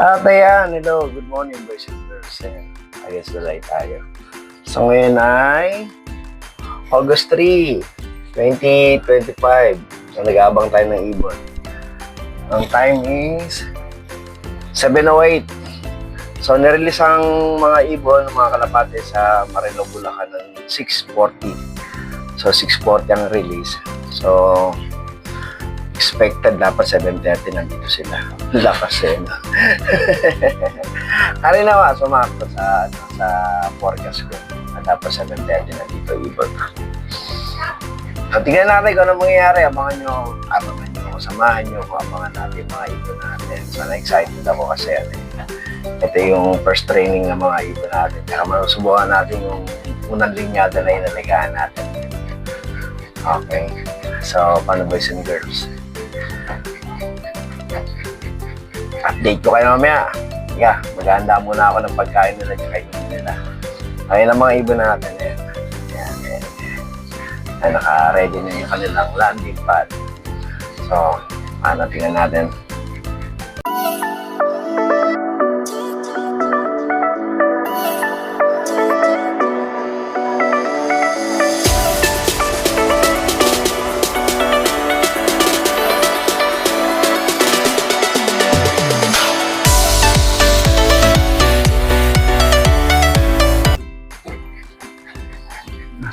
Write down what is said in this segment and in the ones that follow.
At ayan, hello, good morning boys and girls. Ayan, against the light tayo. So ngayon ay August 3, 2025. So nag-aabang tayo ng ibon. Ang time is 7:08. So nirelease ang mga ibon, mga kalapate sa Marilao, Bulacan ng 6:40. So 6:40 ang release. So expected dapat 7:30 nandito sila. Lakas eh. No? Kanina nga sumakto sa forecast ko. Dapat 7:30 nandito ibon. So tingnan natin kung ano mangyayari. Abangan nyo, samahan nyo kung abangan natin mga ibon natin. So na-excited ako kasi ito yung first training ng mga ibon natin. Kaya masusubukan natin yung unang linyada na inaligahan natin. Okay. So, paano boys and girls? Update ko kayo mamaya. Yeah, maghahanda muna ako ng pagkain nila at kainin nila. Ayun ang mga ibon natin. Ayan. Naka-ready na yung kanilang landing pad. So, tingnan natin.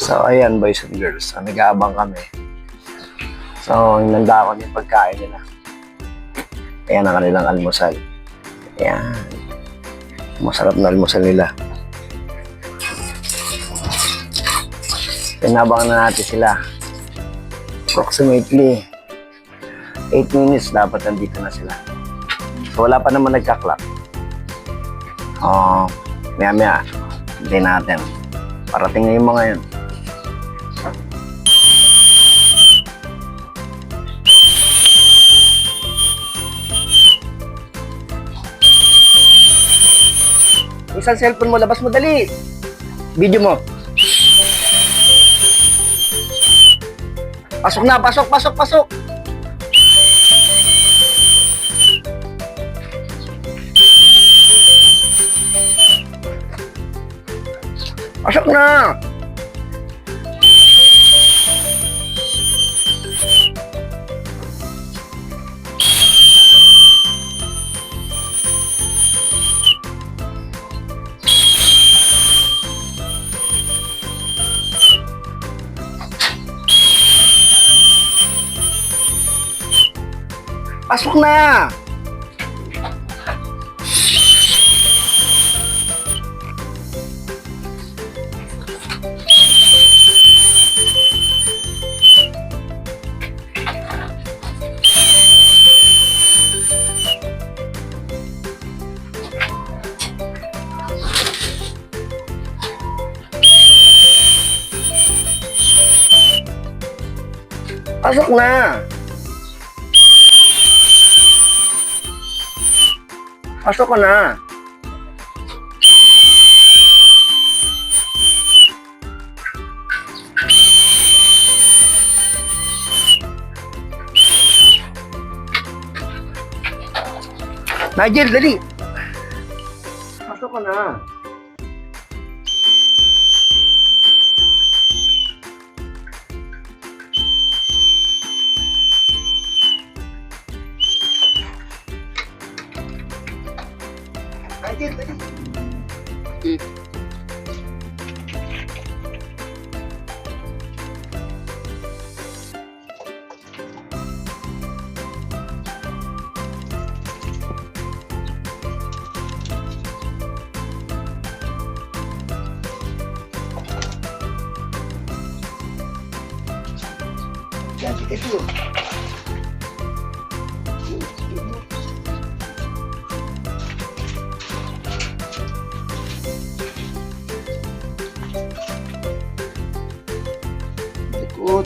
So, ayan boys and girls. So, nag-aabang kami. So, hinanda ko yung pagkain nila. Ayan ang kanilang almusal. Ayan. Masarap na almusal nila. Pinabangan na natin sila. Approximately 8 minutes dapat nandito na sila. So, wala pa naman nagka-clock. Maya-maya. Hindi natin. Parating na yung mga yun. Isang cellphone mo, labas mo dali. Video mo. Pasok na, pasok. Pasok na. Pasok na! Pasok na! Pasok ka na. Nigel, dali. Pasok ka na. Nigel, dali. Ganti kayo. Likod.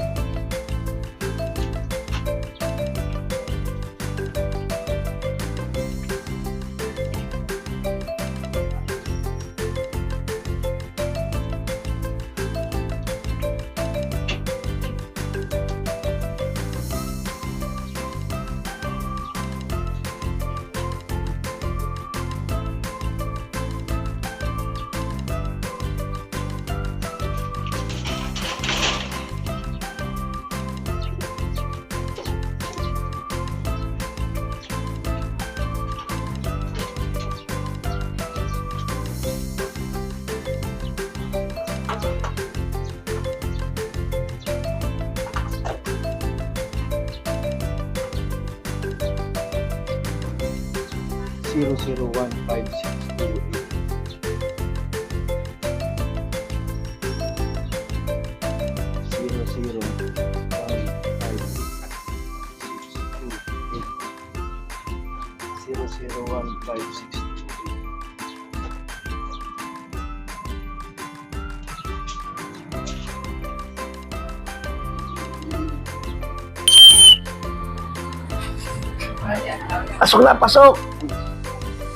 Pasok na, pasok!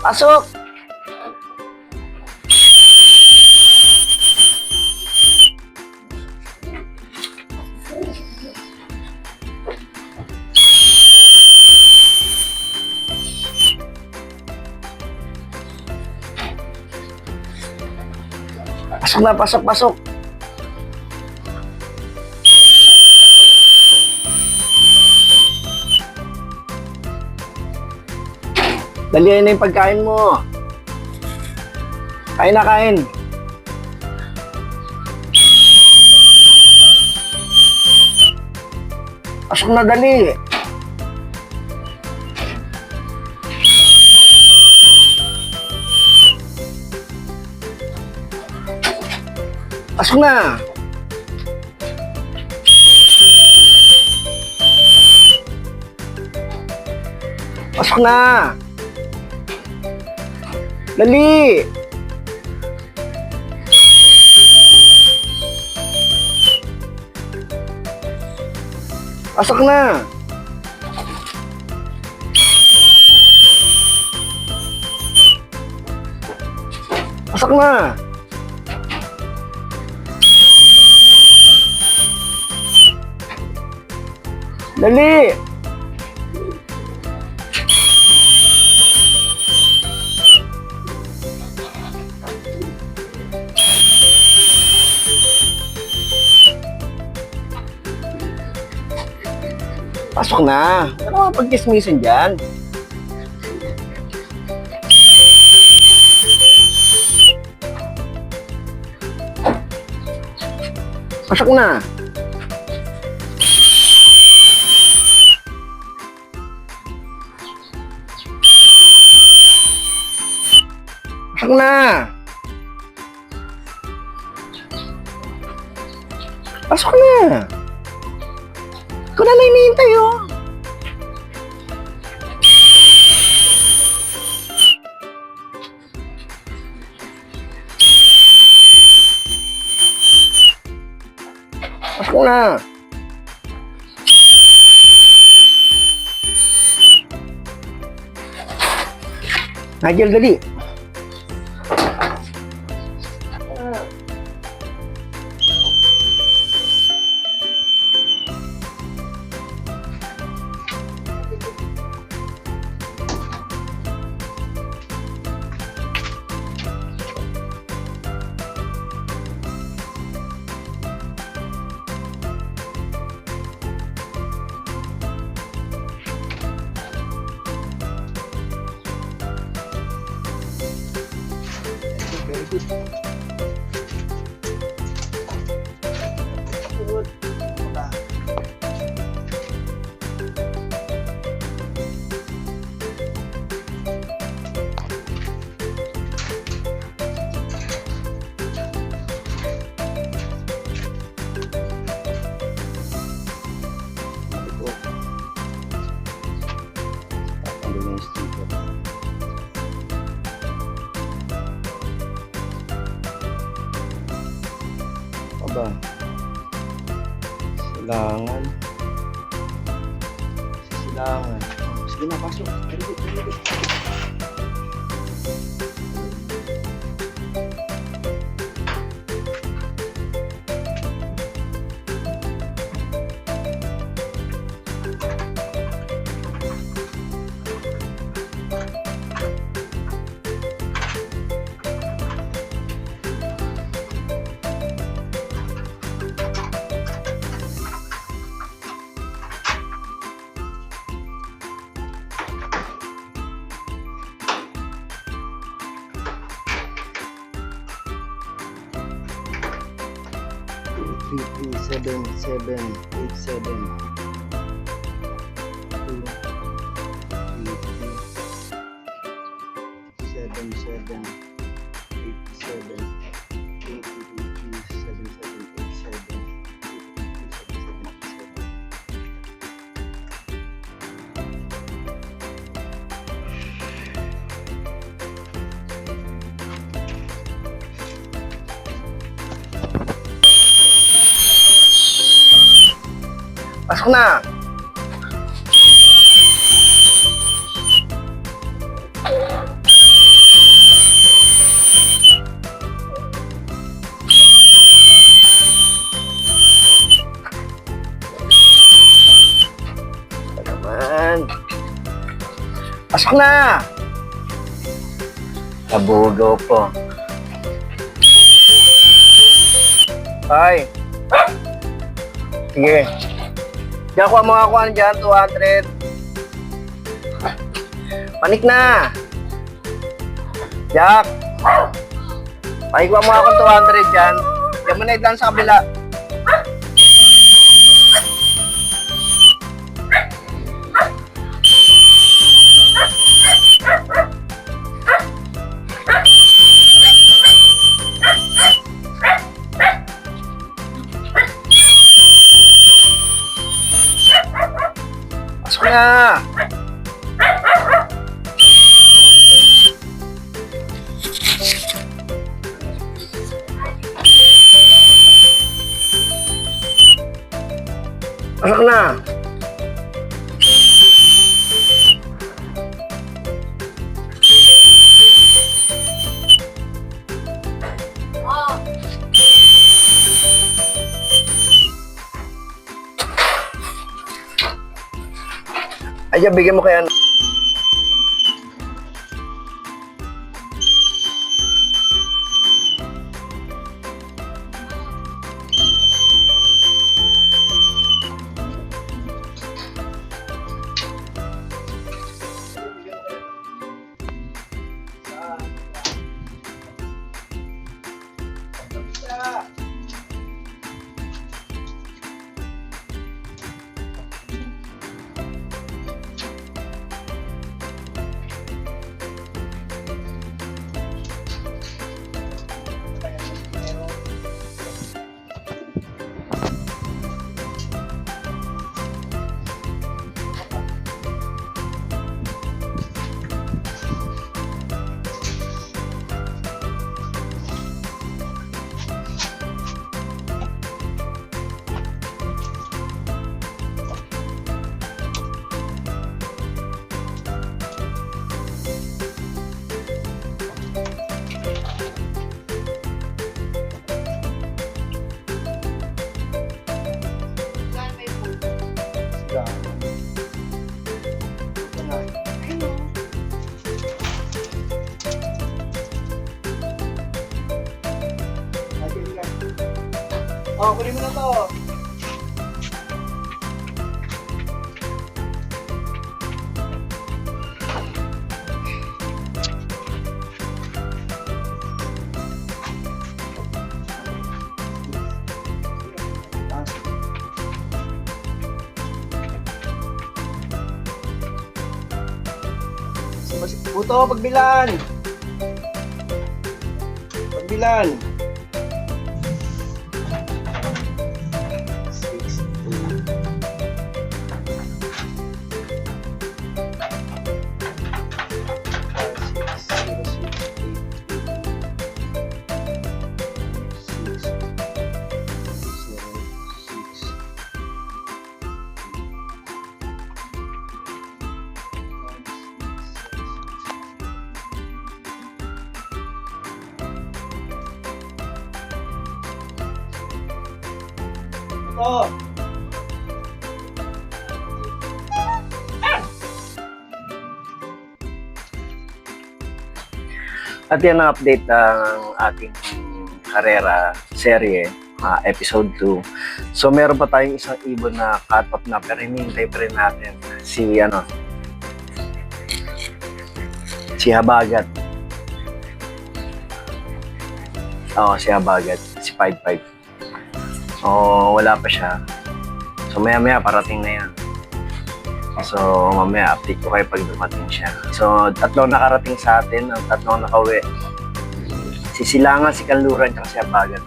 Pasok! Pasok na, pasok, pasok! Dalihan na yung pagkain mo. Kain na, kain. Pasok na, dali. Pasok na. Pasok na. Dali! Pasok na! Pasok na! Dali! Pasok na. Ano ka pagkismisan dyan? Pasok na. Pasok na. Pasok na. Ikaw na lang hinihintay, oh. Pasok na. Nigel, dali. Very good. Good. Ba? Silangan. Silangan. Oh, sige na, pasok. Very good, very good. Three 78787. Pasok na! Ito naman. Pasok na! Nabugo po. Ay. Sige. Diyan ko ang mga kuhan dyan, 200. Panik na! Jack! Pakikuha mo akong 200 dyan. Diyan mo na lang sa kabila. Pasok na! Pasok na! Ay, bigyan mo kaya. Oh, kunin mo na to. Puto, pagbilan. Pagbilan. Oh. At yan ang update ng ating karera serye, episode 2. So meron pa tayong isang ibon na cut-off na pero hinihintay pa rin natin si si Habagat. Si Habagat, si 5-5. Wala pa siya. So maya-maya parating na yan. So, mamaya update ko kayo pag dumating siya. So, tatlong nakarating sa atin, ang tatlong nakauwi. Si Silangan, si Kanluran, at si Abagat.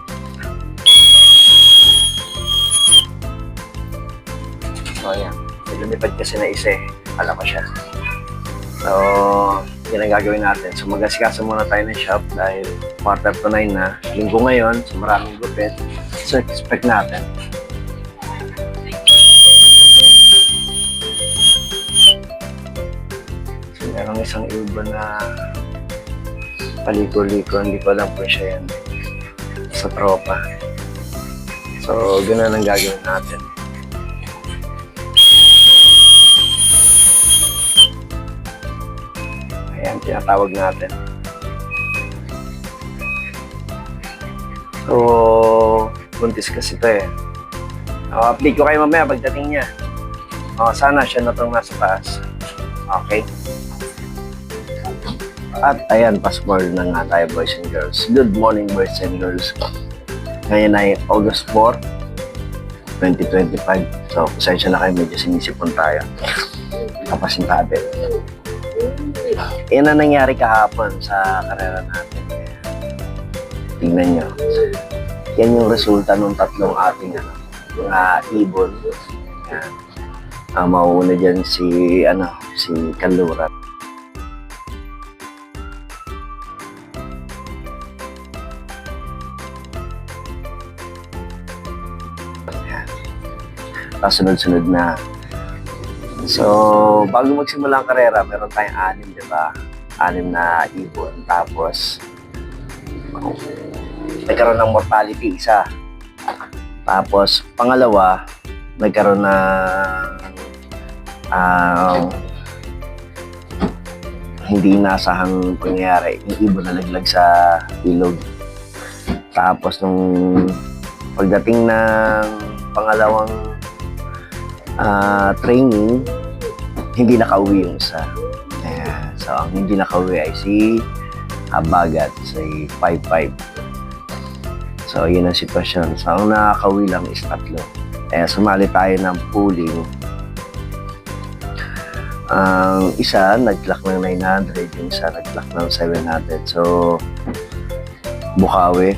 So, ayan. Lumipad kasi na isa eh. Akala ko siya. So, yun ang gagawin natin. So, mag-asikasa muna tayo ng shop dahil 8:45 na. Linggo ngayon, so maraming gupit. So, expect natin. So, merong isang iba na paliko-liko. Hindi ko alam po siya yan. Sa tropa. So, ganun ang gagawin natin. Ayan, tinatawag natin. So, buntis kasi ito eh. Update ko kayo mamaya pagdating niya. Sana siya na itong nasa taas. Okay. At ayan, passport na nga tayo, boys and girls. Good morning, boys and girls. Ngayon ay August 4, 2025. So, pasensya na kayo, medyo sinisipon tayo. Kapasintabi. Yan ang nangyari kahapon sa karera natin. Tingnan nyo. Yan yung resulta ng tatlong ating mga ibon. Yan. Mauuna dyan si Kanluran. Sunod-sunod na. So, bago magsimula ang karera, meron tayong 6, di ba? 6 na ibon. Tapos, nagkaroon ng mortality, isa. Tapos, pangalawa, nagkaroon ng hindi inasahang pangyayari. Yung ibon nalaglag sa ilog. Tapos, nung pagdating ng pangalawang training, hindi nakauwi yung isa. Ayan. So, ang hindi nakauwi ay si Abagat, si 5-5. So, yun ang sitwasyon. So, ang nakauwi lang is 3. Sumali tayo ng pooling. Ang isa, nag-clock ng 900. Yung isa, nag-clock ng 700. So, Bukawi,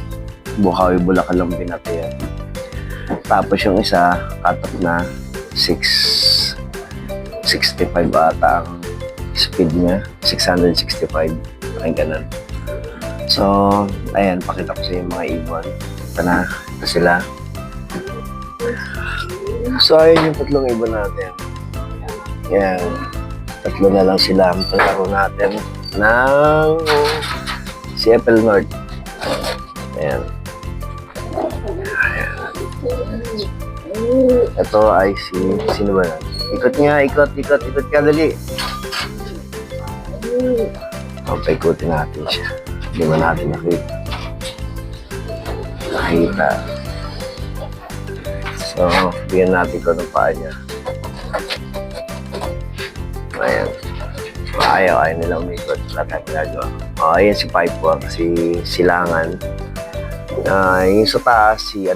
Bulacan lang binati yan. Tapos yung isa, cut-off na 665 ata ang speed niya, 665, ay ganun. So, ayan, pakita ko sa yung mga ibon. Ito na, ito sila. So, ayan yung tatlong ibon natin. Ayan, 3 na lang sila. Palaro natin ng CFL North. Ayan. Ito ay sino ba yan? Ikot ka, dali. Paikutin natin siya. Hindi ba natin nakita. So, bigyan natin ko ng paa niya. Ayan. Ayaw nila umikot. Wala tayong ginagawa. Ayan si 5-4, si Silangan. Yung sa taas, si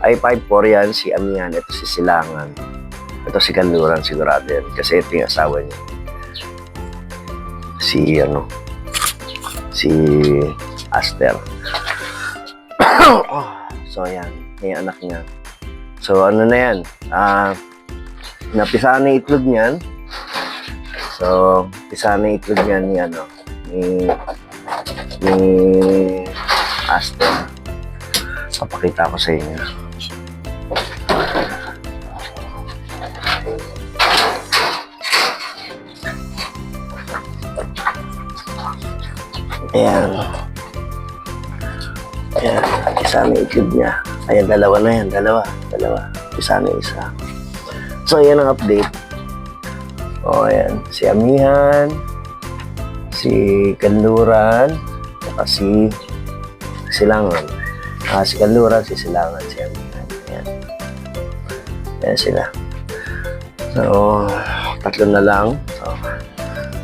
ay 5-4 yan, si Amihan, ito si Silangan, ito si Kanluran, sigurado yan kasi ito yung asawa niya, si Aster. So yan, yung anak niya. So ano na yan, napisahan na itlog niyan. So pisahan na itlog niyan ni Aster. Papakita ko sa inyo. Ayan. Ayan. Isa na itlog niya. Ayan, dalawa na yan. Dalawa. Isa na isa. So, ayan ang update. O, ayan. Si Amihan, si Kanluran, saka si Silangan. Si Kanluran, si Silangan, si Amihan. Ayan. Ayan sila. So, 3 na lang. So,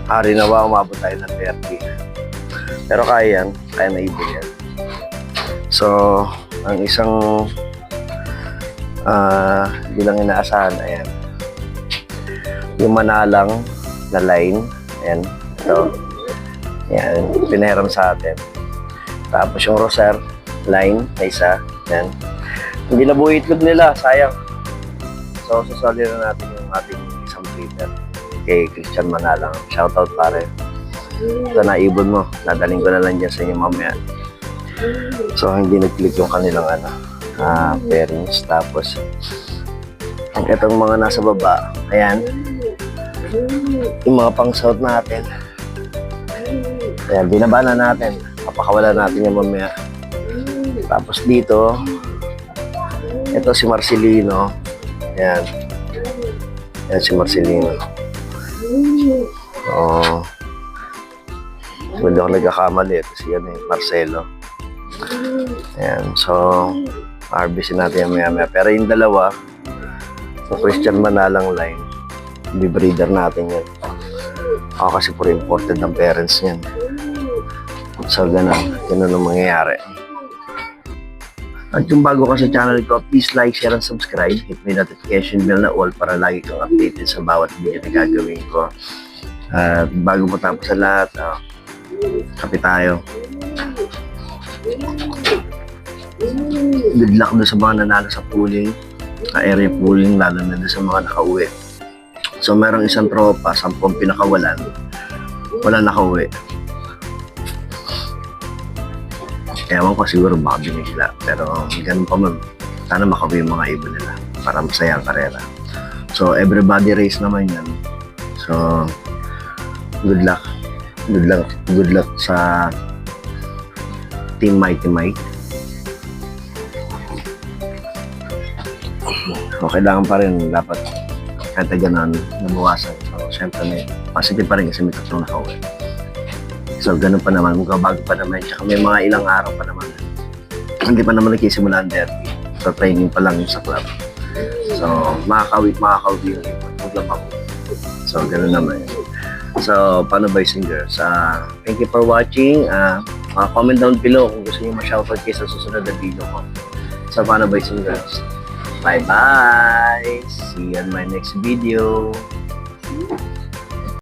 hari na ba umabot tayo ng 30. Pero kaya yan. Kaya na ibon yan. So, ang isang hindi lang inaasahan, ayan. Yung manalang na line, ayan, ito. Ayan, pinahiram sa atin. Tapos yung roser line na isa, ayan. Hindi na buo itlog nila, sayang. So, sasali na natin yung ating isang breeder kay Christian Manalang. Shoutout pare. Ito naibon mo. Nadaling ko na lang dyan sa inyo mamaya. So, hindi nag-click yung kanilang pairings. Tapos, itong mga nasa baba, ayan. Yung mga pang-south natin. Ayan, binaba na natin. Papakawala natin yung mamaya. Tapos dito, ito si Marcelino. Ayan. Ayan si Marcelino. Oh. Hindi ako nagkakamali. Ito si Marcelo. Ayan. So, harvestin natin yung maya-maya. Pero yung dalawa, yung Christian Manalang line, bibreeder natin yan. Ako kasi puro imported ng parents niyan. So, ganun ang mangyayari. At yung bago ka sa channel ko, please like, share, and subscribe. Hit may notification bell na all para lagi kang updated sa bawat video na gagawin ko. At bago matapos sa lahat, kape tayo. Good luck doon sa mga nanalo sa pooling, area pooling, lalo na doon sa mga nakauwi. So, merong isang tropa, 10 pinakawalan, wala nakauwi. Ewan ko siguro baka binigla. Pero ganun pa man, sana makauwi yung mga ibon nila para masaya ang karera. So, everybody race naman yan. So, good luck. Good luck sa Team Mighty Mike. So, kailangan pa rin dapat kahit gano'n nabawasan. So, syempre positive pa rin kasi may tatlong nakauwi. So, ganun pa naman, bago pa naman. Tsaka may mga ilang araw pa naman. Hindi pa naman nagkisimula ang derby. So, training pa lang sa club. So, makakawit yung ipon. Maglabang. So, ganun naman. So, paano boys and girls? Thank you for watching. Comment down below kung gusto niyo ma-shoutout kayo sa susunod na video ko. So, paano boys and girls? Bye-bye! See you in my next video.